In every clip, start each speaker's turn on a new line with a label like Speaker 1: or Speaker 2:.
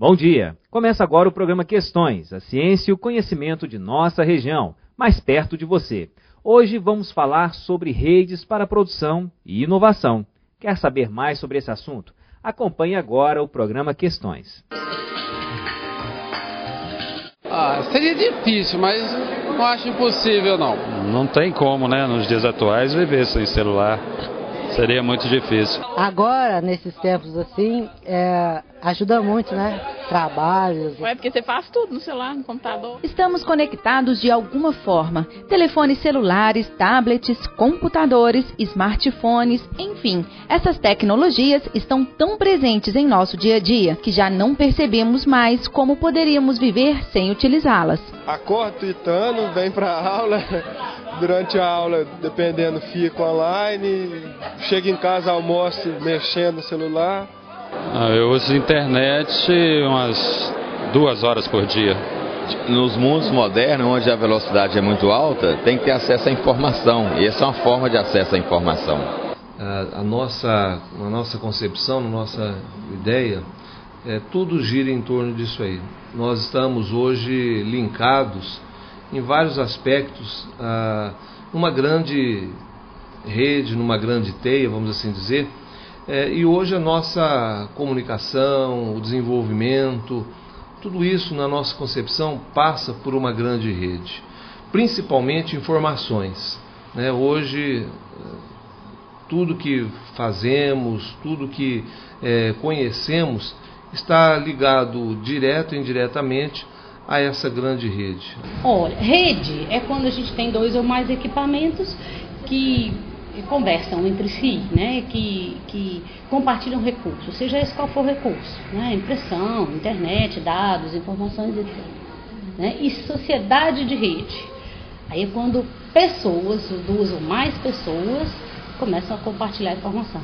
Speaker 1: Bom dia! Começa agora o programa Questões, a ciência e o conhecimento de nossa região, mais perto de você. Hoje vamos falar sobre redes para produção e inovação. Quer saber mais sobre esse assunto? Acompanhe agora o programa Questões.
Speaker 2: Seria difícil, mas não acho impossível não.
Speaker 3: Não tem como, né, nos dias atuais, viver sem celular. Seria muito difícil.
Speaker 4: Agora, nesses tempos assim, ajuda muito, né? Trabalhos.
Speaker 5: É porque você faz tudo no celular, no computador.
Speaker 6: Estamos conectados de alguma forma. Telefones celulares, tablets, computadores, smartphones, enfim. Essas tecnologias estão tão presentes em nosso dia a dia que já não percebemos mais como poderíamos viver sem utilizá-las.
Speaker 7: Acordo tweetando, venho para a aula. Durante a aula, dependendo, fico online, chego em casa, almoço mexendo no celular.
Speaker 3: Eu uso internet umas 2 horas por dia.
Speaker 8: Nos mundos modernos, onde a velocidade é muito alta, tem que ter acesso à informação. E essa é uma forma de acesso à informação.
Speaker 9: Na nossa concepção, na nossa ideia, tudo gira em torno disso aí. Nós estamos hoje linkados em vários aspectos, numa grande rede, numa grande teia, vamos assim dizer, e hoje a nossa comunicação, o desenvolvimento, tudo isso na nossa concepção passa por uma grande rede, principalmente informações, né? Hoje, tudo que fazemos, tudo que conhecemos está ligado direto e indiretamente a essa grande rede.
Speaker 10: Olha, rede é quando a gente tem 2 ou mais equipamentos que conversam entre si, né? que compartilham recursos, seja esse qual for o recurso, né? Impressão, internet, dados, informações, etc. Né? E sociedade de rede. Aí é quando pessoas, 2 ou mais pessoas, começam a compartilhar informação.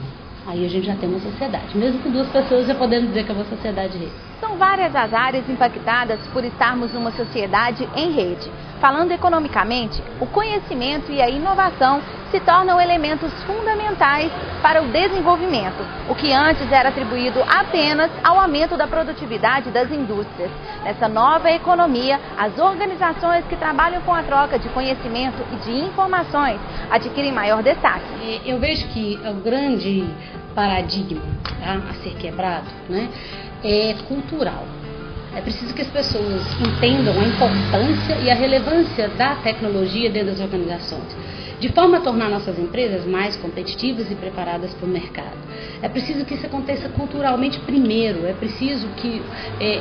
Speaker 10: Aí a gente já tem uma sociedade. Mesmo com 2 pessoas, já podemos dizer que é uma sociedade de rede.
Speaker 6: São várias as áreas impactadas por estarmos numa sociedade em rede. Falando economicamente, o conhecimento e a inovação se tornam elementos fundamentais para o desenvolvimento, o que antes era atribuído apenas ao aumento da produtividade das indústrias. Nessa nova economia, as organizações que trabalham com a troca de conhecimento e de informações adquirem maior destaque.
Speaker 10: Eu vejo que o grande paradigma, tá, a ser quebrado, né, é cultural. É preciso que as pessoas entendam a importância e a relevância da tecnologia dentro das organizações, de forma a tornar nossas empresas mais competitivas e preparadas para o mercado. É preciso que isso aconteça culturalmente primeiro, é preciso que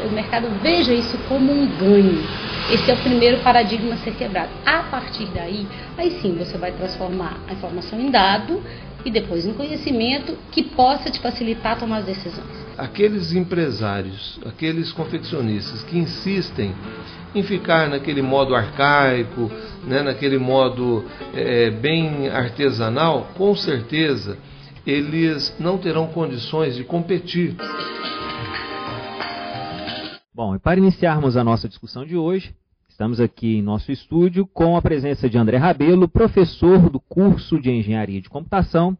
Speaker 10: o mercado veja isso como um ganho. Esse é o primeiro paradigma a ser quebrado. A partir daí, aí sim você vai transformar a informação em dado e depois em conhecimento que possa te facilitar a tomar as decisões.
Speaker 9: Aqueles empresários, aqueles confeccionistas que insistem em ficar naquele modo arcaico, né, naquele modo bem artesanal, com certeza eles não terão condições de competir.
Speaker 1: Bom, e para iniciarmos a nossa discussão de hoje, estamos aqui em nosso estúdio com a presença de André Rabelo, professor do curso de Engenharia de Computação,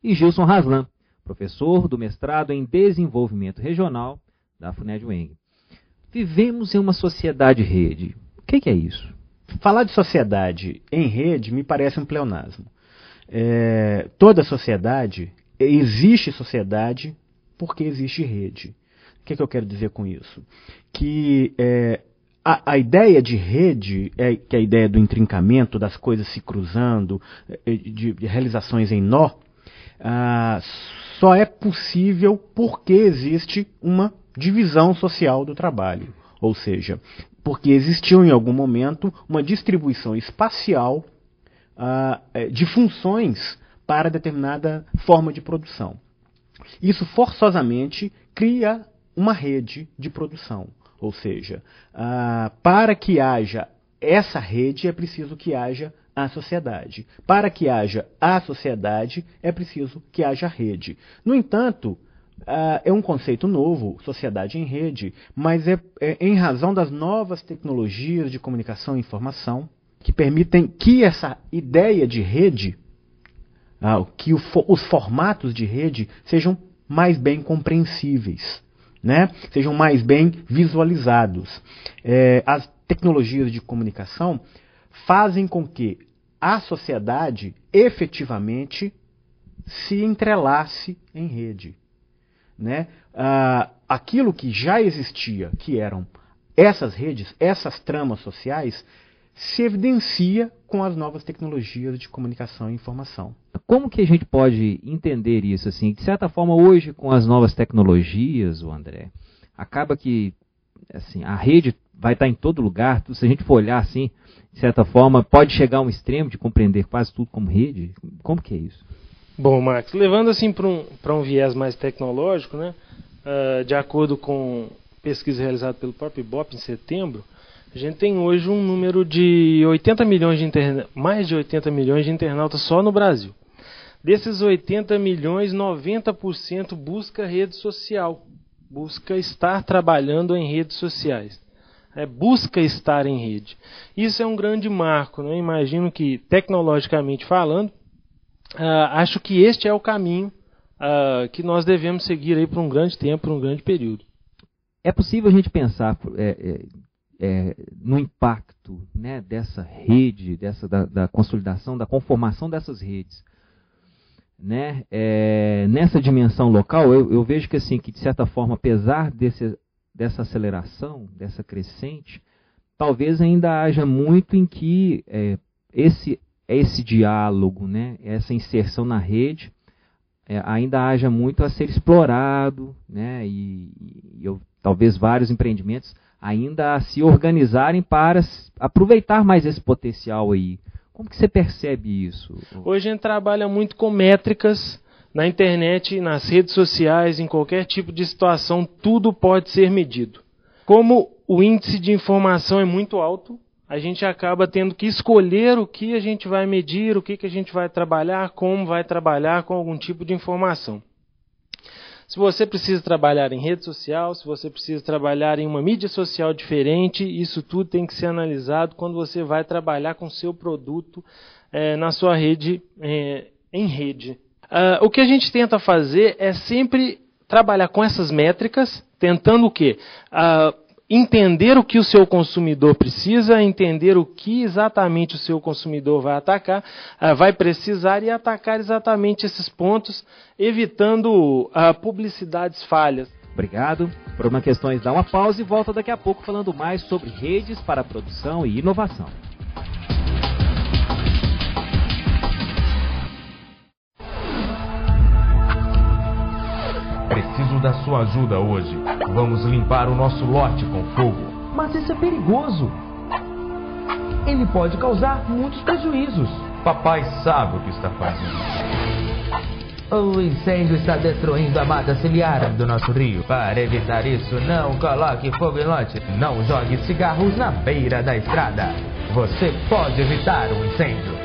Speaker 1: e Gilson Raslan, professor do mestrado em Desenvolvimento Regional da FUNED-UENG. Vivemos em uma sociedade rede. O que é isso?
Speaker 11: Falar de sociedade em rede me parece um pleonasmo. Toda sociedade, existe sociedade porque existe rede. O que eu quero dizer com isso? Que a ideia de rede, que é a ideia do intrincamento, das coisas se cruzando, de realizações em nó, só é possível porque existe uma divisão social do trabalho. Ou seja, porque existiu em algum momento uma distribuição espacial de funções para determinada forma de produção. Isso forçosamente cria uma rede de produção. Ou seja, para que haja essa rede é preciso que haja a sociedade. Para que haja a sociedade é preciso que haja rede. No entanto, é um conceito novo, sociedade em rede, mas é em razão das novas tecnologias de comunicação e informação que permitem que essa ideia de rede, que os formatos de rede sejam mais bem compreensíveis. né? Sejam mais bem visualizados. As tecnologias de comunicação fazem com que a sociedade efetivamente se entrelace em rede, né? Aquilo que já existia, que eram essas redes, essas tramas sociais, se evidencia com as novas tecnologias de comunicação e informação.
Speaker 1: Como que a gente pode entender isso? Assim, de certa forma, hoje, com as novas tecnologias, o André, acaba que assim, a rede vai estar em todo lugar. Se a gente for olhar assim, de certa forma, pode chegar a um extremo de compreender quase tudo como rede. Como que é isso?
Speaker 12: Bom, Max, levando assim para um viés mais tecnológico, né, de acordo com pesquisa realizada pelo próprio Ibope em setembro, a gente tem hoje um número de 80 milhões mais de 80 milhões de internautas só no Brasil. Desses 80 milhões, 90% busca rede social, busca estar trabalhando em redes sociais, busca estar em rede. Isso é um grande marco, né? Imagino que, tecnologicamente falando, acho que este é o caminho que nós devemos seguir aí por um grande tempo, por um grande período.
Speaker 1: É possível a gente pensar no impacto, né, dessa rede, da consolidação, da conformação dessas redes, né, nessa dimensão local? Eu vejo que, assim, que de certa forma, apesar dessa aceleração, dessa crescente, talvez ainda haja muito em que esse diálogo, né, essa inserção na rede, ainda haja muito a ser explorado, né, talvez vários empreendimentos ainda a se organizarem para aproveitar mais esse potencial aí. Como que você percebe isso?
Speaker 12: Hoje a gente trabalha muito com métricas na internet, nas redes sociais, em qualquer tipo de situação, tudo pode ser medido. Como o índice de informação é muito alto, a gente acaba tendo que escolher o que a gente vai medir, o que a gente vai trabalhar, como vai trabalhar com algum tipo de informação. Se você precisa trabalhar em rede social, se você precisa trabalhar em uma mídia social diferente, isso tudo tem que ser analisado quando você vai trabalhar com o seu produto na sua rede, em rede. O que a gente tenta fazer é sempre trabalhar com essas métricas, tentando o quê? Entender o que o seu consumidor precisa, entender o que exatamente o seu consumidor vai atacar, vai precisar e atacar exatamente esses pontos, evitando publicidades falhas.
Speaker 1: Obrigado. Por uma Questões dá uma pausa e volta daqui a pouco falando mais sobre redes para produção e inovação.
Speaker 13: Preciso da sua ajuda hoje. Vamos limpar o nosso lote com fogo.
Speaker 14: Mas isso é perigoso. Ele pode causar muitos prejuízos.
Speaker 13: Papai sabe o que está fazendo.
Speaker 14: O incêndio está destruindo a mata ciliar do nosso rio. Para evitar isso, não coloque fogo em lote. Não jogue cigarros na beira da estrada. Você pode evitar um incêndio.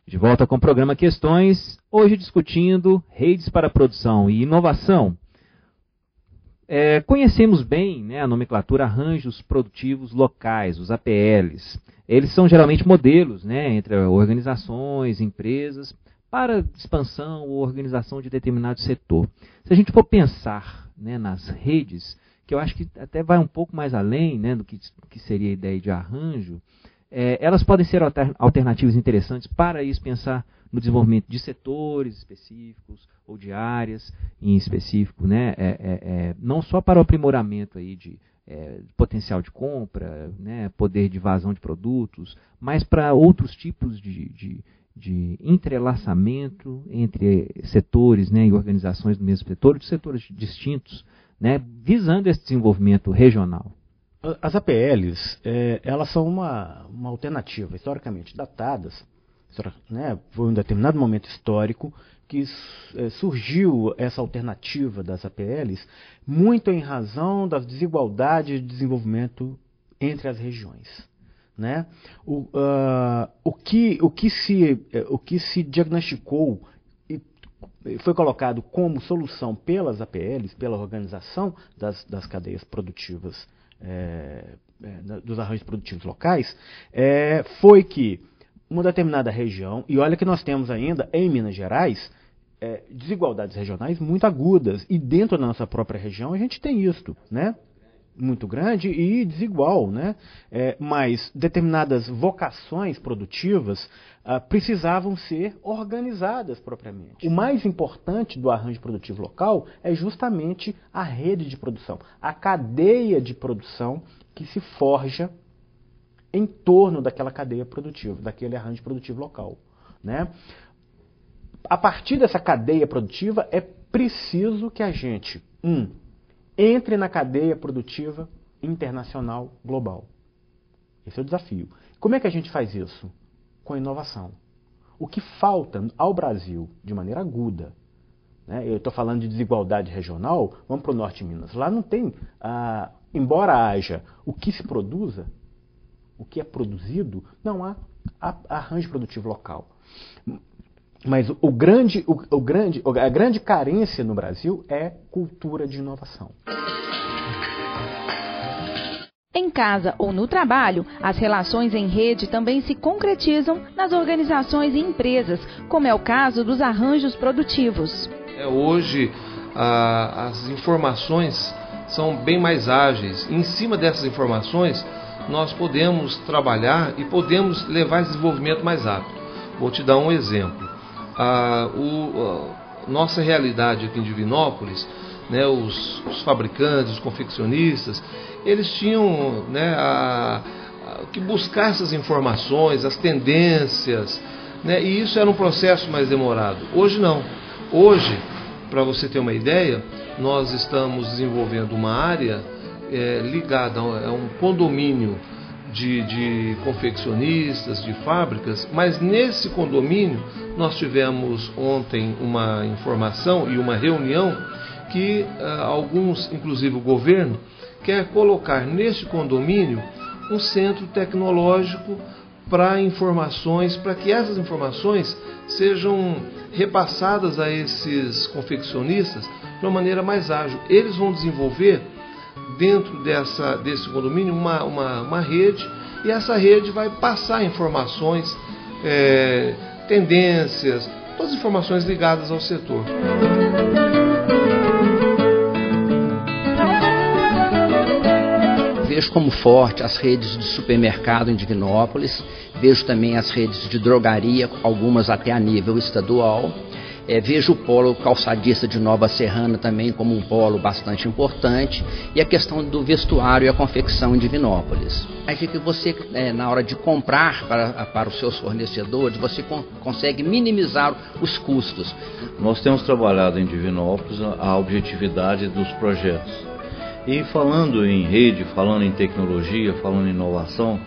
Speaker 1: De volta com o programa Questões, hoje discutindo redes para produção e inovação. Conhecemos bem, né, a nomenclatura arranjos produtivos locais, os APLs. Eles são geralmente modelos, né, entre organizações, empresas, para expansão ou organização de determinado setor. Se a gente for pensar, né, nas redes, que eu acho que até vai um pouco mais além, né, do que seria a ideia de arranjo, elas podem ser alternativas interessantes para isso, pensar no desenvolvimento de setores específicos ou de áreas em específico, né? Não só para o aprimoramento aí de potencial de compra, né? Poder de vazão de produtos, mas para outros tipos de entrelaçamento entre setores, né? E organizações do mesmo setor, de setores distintos, né? Visando esse desenvolvimento regional.
Speaker 11: As APLs, elas são uma alternativa historicamente datadas, né, foi um determinado momento histórico que surgiu essa alternativa das APLs muito em razão das desigualdades de desenvolvimento entre as regiões, né? O que se diagnosticou e foi colocado como solução pelas APLs, pela organização das cadeias produtivas, dos arranjos produtivos locais, foi que uma determinada região, e olha que nós temos ainda, em Minas Gerais, desigualdades regionais muito agudas, e dentro da nossa própria região a gente tem isso, né? Muito grande e desigual, né? Mas determinadas vocações produtivas precisavam ser organizadas propriamente. O mais importante do arranjo produtivo local é justamente a rede de produção, a cadeia de produção que se forja em torno daquela cadeia produtiva, daquele arranjo produtivo local, né? A partir dessa cadeia produtiva é preciso que a gente, entre na cadeia produtiva internacional global. Esse é o desafio. Como é que a gente faz isso? Com inovação. O que falta ao Brasil, de maneira aguda, né? Eu estou falando de desigualdade regional, vamos para o norte de Minas. Lá não tem, embora haja o que se produza, o que é produzido, não há arranjo produtivo local. Mas a grande carência no Brasil é cultura de inovação.
Speaker 6: Em casa ou no trabalho, as relações em rede também se concretizam nas organizações e empresas, como é o caso dos arranjos produtivos.
Speaker 9: Hoje, as informações são bem mais ágeis. Em cima dessas informações, nós podemos trabalhar e podemos levar esse desenvolvimento mais rápido. Vou te dar um exemplo. Nossa realidade aqui em Divinópolis, né, os fabricantes, os confeccionistas, eles tinham, né, que buscar essas informações, as tendências, né, e isso era um processo mais demorado. Hoje não. Hoje, para você ter uma ideia, nós estamos desenvolvendo uma área ligada a um condomínio de confeccionistas, de fábricas, mas nesse condomínio nós tivemos ontem uma informação e uma reunião que alguns, inclusive o governo, quer colocar neste condomínio um centro tecnológico para informações, para que essas informações sejam repassadas a esses confeccionistas de uma maneira mais ágil. Eles vão desenvolver dentro desse condomínio uma rede, e essa rede vai passar informações, tendências, todas as informações ligadas ao setor.
Speaker 15: Vejo como forte as redes de supermercado em Divinópolis, vejo também as redes de drogaria, algumas até a nível estadual. Vejo o polo calçadista de Nova Serrana também como um polo bastante importante, e a questão do vestuário e a confecção em Divinópolis. Acho que você, na hora de comprar para os seus fornecedores, você consegue minimizar os custos.
Speaker 16: Nós temos trabalhado em Divinópolis a objetividade dos projetos. E falando em rede, falando em tecnologia, falando em inovação,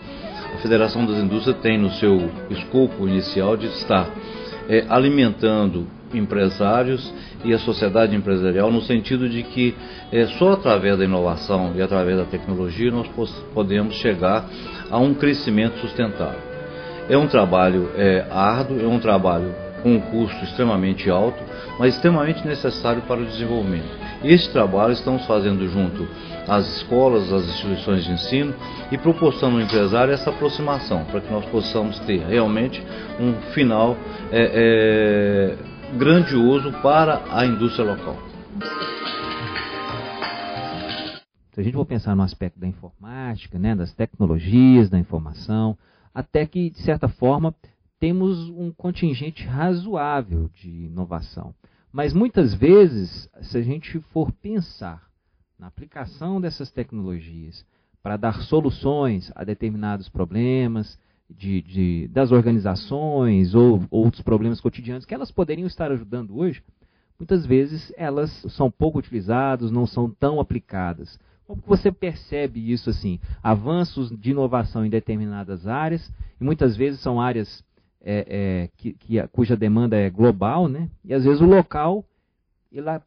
Speaker 16: a Federação das Indústrias tem no seu escopo inicial de estar alimentando empresários e a sociedade empresarial, no sentido de que só através da inovação e através da tecnologia nós podemos chegar a um crescimento sustentável. É um trabalho árduo, é um trabalho com um custo extremamente alto, mas extremamente necessário para o desenvolvimento. Esse trabalho estamos fazendo junto às escolas, às instituições de ensino, e proporcionando ao empresário essa aproximação, para que nós possamos ter realmente um final grandioso para a indústria local.
Speaker 1: Se a gente for pensar no aspecto da informática, né, das tecnologias, da informação, até que, de certa forma, temos um contingente razoável de inovação. Mas muitas vezes, se a gente for pensar na aplicação dessas tecnologias para dar soluções a determinados problemas das organizações ou outros problemas cotidianos que elas poderiam estar ajudando hoje, muitas vezes elas são pouco utilizadas, não são tão aplicadas. Como que você percebe isso assim? Avanços de inovação em determinadas áreas, e muitas vezes são áreas cuja demanda é global, né? E às vezes o local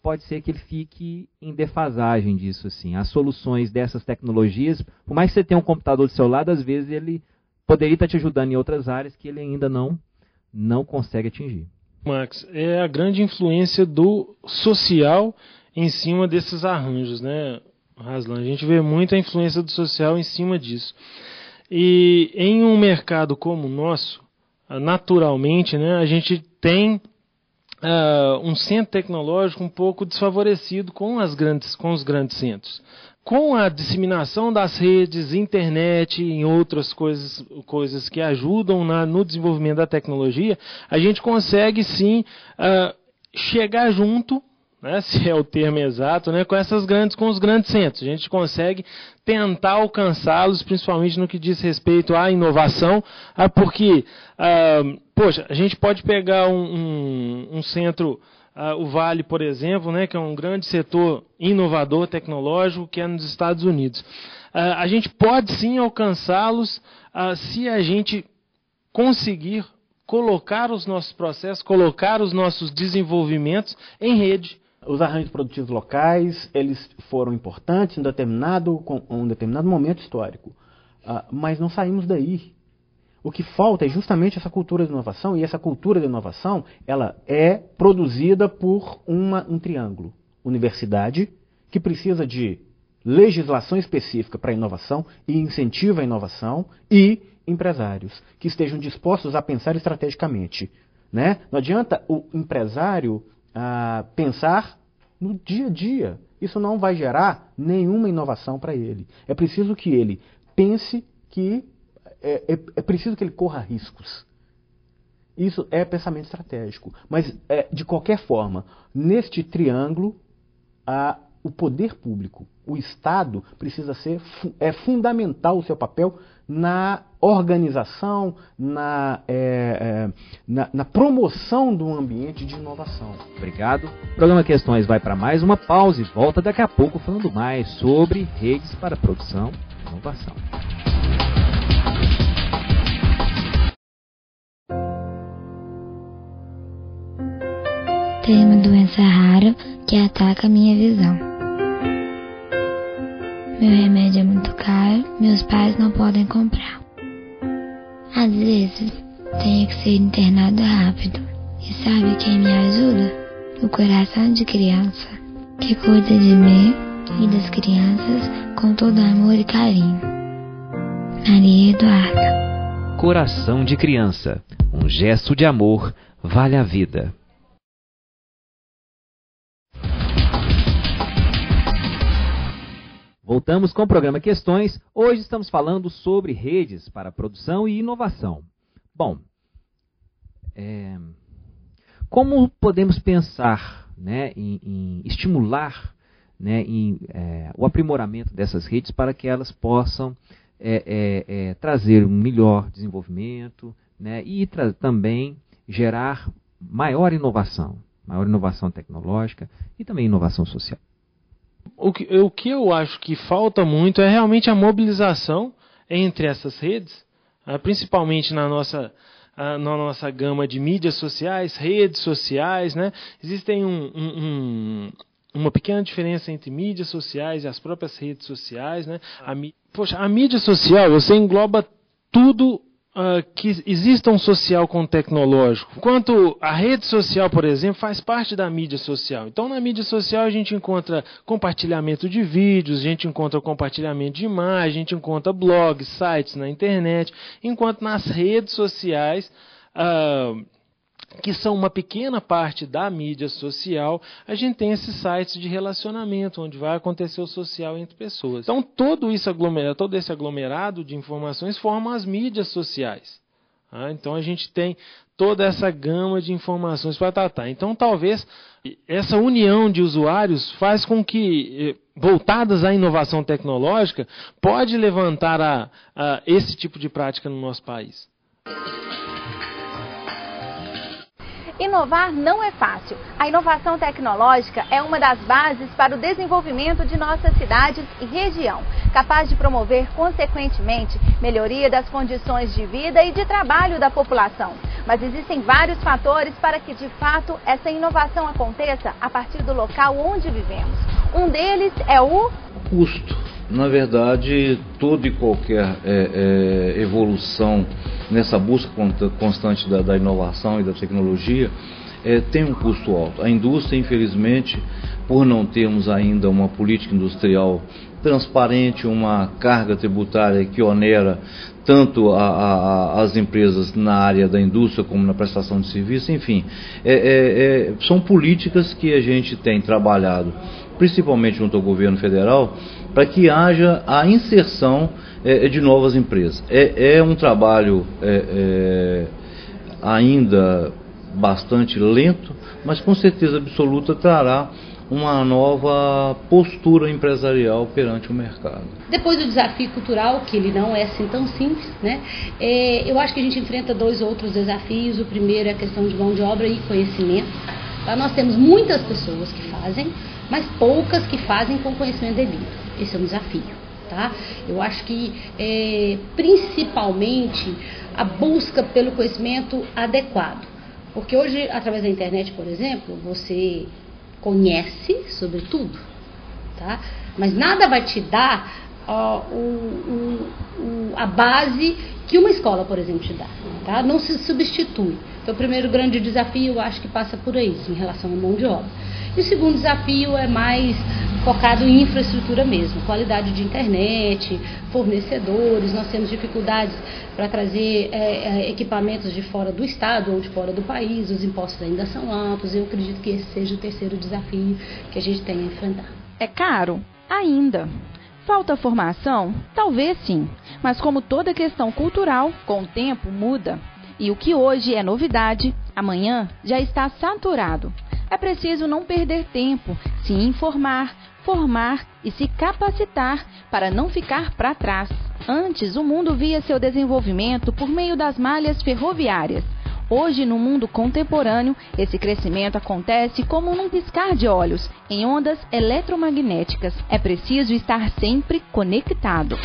Speaker 1: pode ser que ele fique em defasagem disso. Assim. As soluções dessas tecnologias, por mais que você tenha um computador do seu lado, às vezes ele poderia estar te ajudando em outras áreas que ele ainda não consegue atingir.
Speaker 12: Max, é a grande influência do social em cima desses arranjos, né, Raslan? A gente vê muita influência do social em cima disso. E em um mercado como o nosso, naturalmente, né, a gente tem um centro tecnológico um pouco desfavorecido com os grandes centros. Com a disseminação das redes, internet e outras coisas que ajudam no desenvolvimento da tecnologia, a gente consegue sim chegar junto, né, se é o termo exato, né, com os grandes centros. A gente consegue tentar alcançá-los, principalmente no que diz respeito à inovação, porque, a gente pode pegar um centro, o Vale, por exemplo, né, que é um grande setor inovador tecnológico, que é nos Estados Unidos. A gente pode sim alcançá-los se a gente conseguir colocar os nossos processos, colocar os nossos desenvolvimentos em rede.
Speaker 11: Os arranjos produtivos locais, eles foram importantes em um determinado momento histórico, mas não saímos daí. O que falta é justamente essa cultura de inovação, e essa cultura de inovação ela é produzida por um triângulo. Universidade, que precisa de legislação específica para a inovação e incentiva a inovação, e empresários, que estejam dispostos a pensar estrategicamente. Né? Não adianta o empresário pensar no dia a dia. Isso não vai gerar nenhuma inovação para ele. É preciso que ele pense que é preciso que ele corra riscos. Isso é pensamento estratégico. Mas, de qualquer forma, neste triângulo, o poder público, o Estado, precisa ser fundamental o seu papel na organização, na promoção do ambiente de inovação.
Speaker 1: Obrigado. O programa Questões vai para mais uma pausa e volta daqui a pouco falando mais sobre redes para produção e inovação.
Speaker 17: Tenho uma doença rara que ataca a minha visão. Meu remédio é muito caro, meus pais não podem comprar. Às vezes, tenho que ser internado rápido. E sabe quem me ajuda? O coração de criança, que cuida de mim e das crianças com todo amor e carinho. Maria Eduarda.
Speaker 1: Coração de criança, um gesto de amor vale a vida. Voltamos com o programa Questões. Hoje estamos falando sobre redes para produção e inovação. Bom, como podemos pensar, né, em estimular, né, o aprimoramento dessas redes para que elas possam trazer um melhor desenvolvimento, né, e também gerar maior inovação tecnológica e também inovação social?
Speaker 12: O que eu acho que falta muito é realmente a mobilização entre essas redes, principalmente na nossa gama de mídias sociais, redes sociais, né? Existem uma pequena diferença entre mídias sociais e as próprias redes sociais, né? A mídia social, você engloba tudo que exista um social com tecnológico. Enquanto a rede social, por exemplo, faz parte da mídia social. Então, na mídia social, a gente encontra compartilhamento de vídeos, a gente encontra compartilhamento de imagens, a gente encontra blogs, sites na internet, enquanto nas redes sociais, que são uma pequena parte da mídia social, a gente tem esses sites de relacionamento, onde vai acontecer o social entre pessoas. Então, todo esse aglomerado de informações forma as mídias sociais. Então, a gente tem toda essa gama de informações para tratar. Então, talvez, essa união de usuários faz com que, voltadas à inovação tecnológica, pode levantar esse tipo de prática no nosso país.
Speaker 6: Inovar não é fácil. A inovação tecnológica é uma das bases para o desenvolvimento de nossas cidades e região, capaz de promover, consequentemente, melhoria das condições de vida e de trabalho da população. Mas existem vários fatores para que, de fato, essa inovação aconteça a partir do local onde vivemos. Um deles é o
Speaker 16: custo. Na verdade, toda e qualquer evolução nessa busca constante da inovação e da tecnologia tem um custo alto. A indústria, infelizmente, por não termos ainda uma política industrial transparente, uma carga tributária que onera tanto as empresas na área da indústria como na prestação de serviço, enfim, são políticas que a gente tem trabalhado, principalmente junto ao governo federal, para que haja a inserção de novas empresas. É um trabalho ainda bastante lento, mas com certeza absoluta trará uma nova postura empresarial perante o mercado.
Speaker 10: Depois do desafio cultural, que ele não é assim tão simples, né? Eu acho que a gente enfrenta 2 outros desafios. O primeiro é a questão de mão de obra e conhecimento. Lá nós temos muitas pessoas que fazem, mas poucas que fazem com conhecimento devido. Esse é um desafio, tá? Eu acho que principalmente a busca pelo conhecimento adequado. Porque hoje, através da internet, por exemplo, você conhece sobre tudo, tá? Mas nada vai te dar a base que uma escola, por exemplo, te dá, tá? Não se substitui. Então, o primeiro grande desafio, eu acho que passa por aí, em relação à mão de obra. E o segundo desafio é mais focado em infraestrutura mesmo, qualidade de internet, fornecedores. Nós temos dificuldades para trazer equipamentos de fora do estado ou de fora do país, os impostos ainda são altos. Eu acredito que esse seja o terceiro desafio que a gente tem a enfrentar.
Speaker 6: É caro? Ainda. Falta formação? Talvez sim, mas como toda questão cultural, com o tempo muda. E o que hoje é novidade, amanhã já está saturado. É preciso não perder tempo, se informar, formar e se capacitar para não ficar para trás. Antes, o mundo via seu desenvolvimento por meio das malhas ferroviárias. Hoje, no mundo contemporâneo, esse crescimento acontece como num piscar de olhos, em ondas eletromagnéticas. É preciso estar sempre conectado.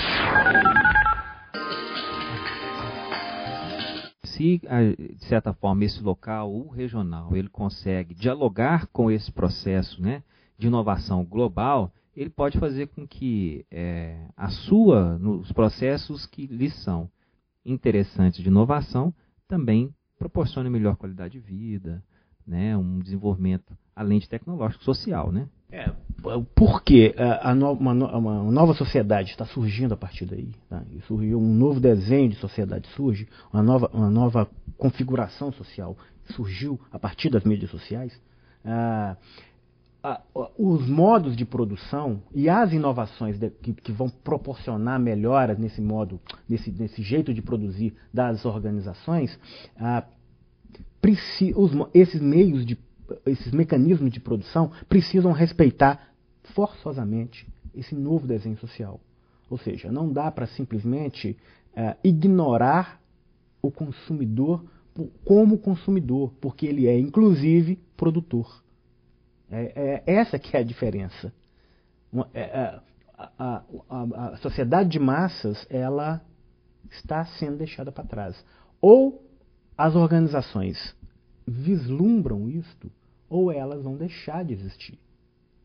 Speaker 1: Se, de certa forma, esse local, o regional, ele consegue dialogar com esse processo, né, de inovação global, ele pode fazer com que nos processos que lhes são interessantes de inovação, também proporcione melhor qualidade de vida, né, um desenvolvimento, além de tecnológico, social, né?
Speaker 11: Porque uma nova sociedade está surgindo a partir daí, tá? E surgiu um novo desenho de sociedade, surge uma nova configuração social, surgiu a partir das mídias sociais. Os modos de produção e as inovações que vão proporcionar melhoras nesse jeito de produzir das organizações, esses mecanismos de produção precisam respeitar forçosamente esse novo desenho social. Ou seja, não dá para simplesmente ignorar o consumidor como consumidor, porque ele é, inclusive, produtor. Essa que é a diferença. A sociedade de massas, ela está sendo deixada para trás. Ou as organizações vislumbram isto, ou elas vão deixar de existir.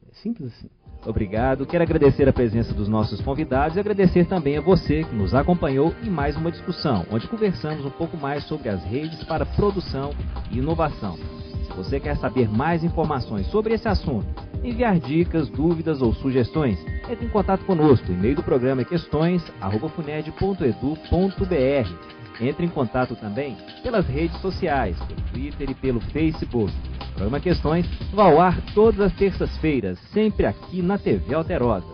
Speaker 11: É simples assim.
Speaker 1: Obrigado. Quero agradecer a presença dos nossos convidados e agradecer também a você que nos acompanhou em mais uma discussão, onde conversamos um pouco mais sobre as redes para produção e inovação. Se você quer saber mais informações sobre esse assunto, enviar dicas, dúvidas ou sugestões, entre em contato conosco. O e-mail do programa é questões@funed.edu.br. Entre em contato também pelas redes sociais, pelo Twitter e pelo Facebook. O programa Questões vai ao ar todas as terças-feiras, sempre aqui na TV Alterosa.